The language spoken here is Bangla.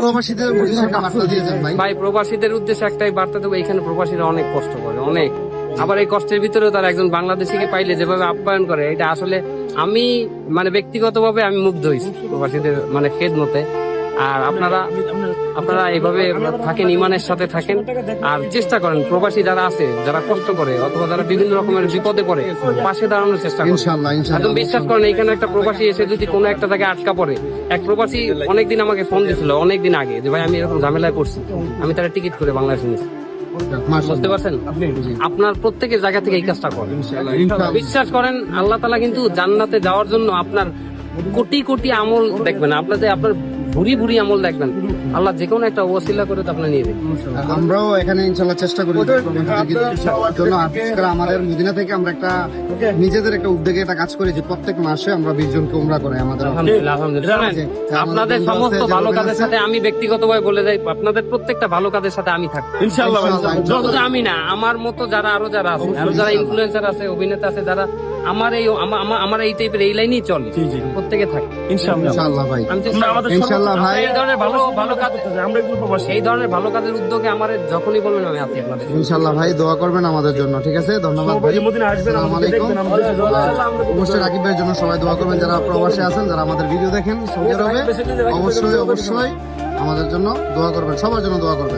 প্রবাসীদের উদ্দেশ্যে একটা বার্তা দিয়েছেন ভাই। ভাই প্রবাসীদের উদ্দেশ্যে একটাই বার্তা দেবো, এখানে প্রবাসীরা অনেক কষ্ট করে, অনেক। আবার এই কষ্টের ভিতরেও তারা একজন বাংলাদেশিকে পাইলে যেভাবে আপ্যায়ন করে, এটা আসলে আমি ব্যক্তিগতভাবে আমি মুগ্ধ হয়েছি প্রবাসীদের খেদমতে। আর আপনারা এইভাবে থাকেন, ইমানের সাথে থাকেন, আর চেষ্টা করেন প্রবাসী যারা আছে, যারা কষ্ট করে অথবা যারা বিভিন্ন রকমের বিপদে পড়ে, পাশে দাঁড়ানোর চেষ্টা করেন। ইনশাআল্লাহ একদম ইনশাআল্লাহ বিশ্বাস করেন, এখানে একটা প্রবাসী এসে যদি কোনো একটা জায়গায় আটকা পড়ে, এক প্রবাসী অনেকদিন আমাকে ফোন দিয়েছিল অনেকদিন আগে যে ভাই আমি এরকম ঝামেলায় পড়ছি, আমি তারা টিকিট করে বাংলাদেশে নিয়েছি। বুঝতে পারছেন? আপনার প্রত্যেকের জায়গা থেকে এই কাজটা করেন, বিশ্বাস করেন আল্লাহ তাআলা কিন্তু জান্নাতে যাওয়ার জন্য আপনার কোটি কোটি আমল দেখবেন, আপনার ভুরি ভুরি আমল দেখবেন, আল্লাহ যে কোনো একটা ওসিলা করে তো আপনার নিয়ে যাবে। আমরাও এখানে ইনশাআল্লাহ চেষ্টা করি জন্য। আজকে আমাদের মদিনা থেকে আমরা একটা নিজেদের একটা উদ্যোগে একটা কাজ করি যে প্রত্যেক মাসে আমরা 20 জনকে উমরা করাই আমাদের। আলহামদুলিল্লাহ আলহামদুলিল্লাহ। আপনাদের সমস্ত ভালো কাজের সাথে আমি ব্যক্তিগতভাবে বলে যাই, আপনাদের প্রত্যেকটা ভালো কাজের সাথে আমি থাকি ইনশাআল্লাহ। শুধু আমি না, আমার মতো যারা আরো যারা আছে, আরো যারা ইনফ্লুয়েন্সার আছে, অভিনেতা আছে, যারা আমার এই টাইপের এই লাইনেই চলে, প্রত্যেকে থাকে ইনশাআল্লাহ ভাই। আমি চেষ্টা করি। ইনশাআল্লাহ ভাই। এই ধরনের ভালো কাজ, এই ধরনের ভালো কাজের উদ্যোগে আমার যখনই বলবেন আমি আছি আপনাদের। ইনশাআল্লাহ ভাই দোয়া করবেন আমাদের জন্য, ঠিক আছে? ধন্যবাদ ভাই। আসসালামু আলাইকুম। অবশ্যই রাকিব ভাইয়ের জন্য সবাই দোয়া করবেন, যারা প্রবাসে আছেন, যারা আমাদের ভিডিও দেখেন সৌদি আরবে, অবশ্যই আমাদের জন্য দোয়া করবেন, সবার জন্য দোয়া করবেন।